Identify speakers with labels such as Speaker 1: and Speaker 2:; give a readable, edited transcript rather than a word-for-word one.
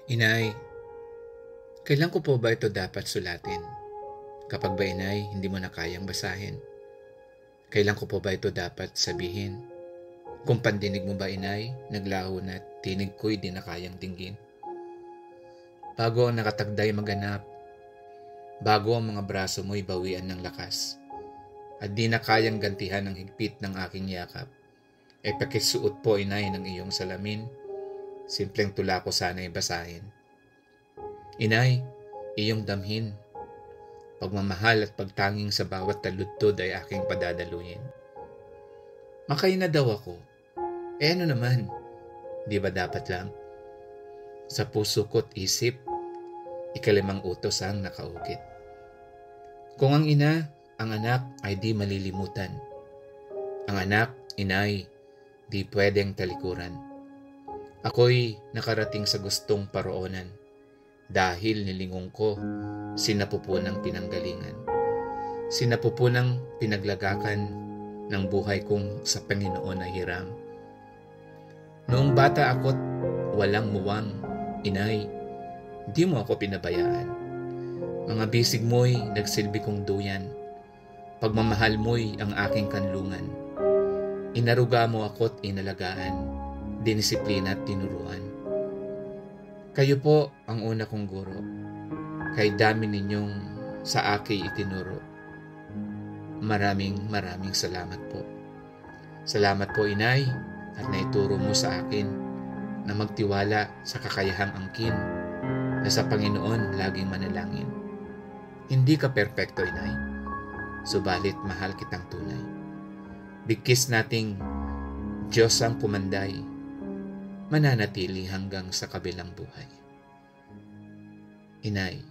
Speaker 1: Inay, kailan ko po ba ito dapat sulatin? Kapag ba inay, hindi mo na kayang basahin? Kailan ko po ba ito dapat sabihin? Kung pandinig mo ba inay, naglaho na tinig ko'y di na kayang dinggin. Bago ang nakatagday maganap, bago ang mga braso mo'y bawian ng lakas, at di na kayang gantihan ng higpit ng aking yakap, ay pakisuot po inay ng iyong salamin, simpleng tula ko sana'y basahin. Inay, iyong damhin, pagmamahal at pagtanging sa bawat taludtod ay aking padadaluyin. Makay na daw ako. Ano naman, di ba dapat lang? Sa puso ko't isip, ikalimang utos ang nakaukit. Kung ang ina, ang anak ay di malilimutan. Ang anak, inay, di pwedeng talikuran. Ako'y nakarating sa gustong paroonan dahil nilingon ko sinapupunang pinanggalingan. Sinapupunang pinaglagakan ng buhay kong sa Panginoon na hiram. Noong bata ako't walang muwang, inay, di mo ako pinabayaan. Mga bisig mo'y nagsilbi kong duyan. Pagmamahal mo'y ang aking kanlungan. Inaruga mo ako't inalagaan, dinisiplina at tinuruan. Kayo po ang una kong guro, kay dami ninyong sa akin itinuro. Maraming salamat po. Salamat po inay at naituro mo sa akin na magtiwala sa kakayahang angkin na sa Panginoon laging manalangin. Hindi ka perpekto inay, subalit mahal kitang tunay. Bigkis nating Diyos ang pumanday, mananatili hanggang sa kabilang buhay. Inay,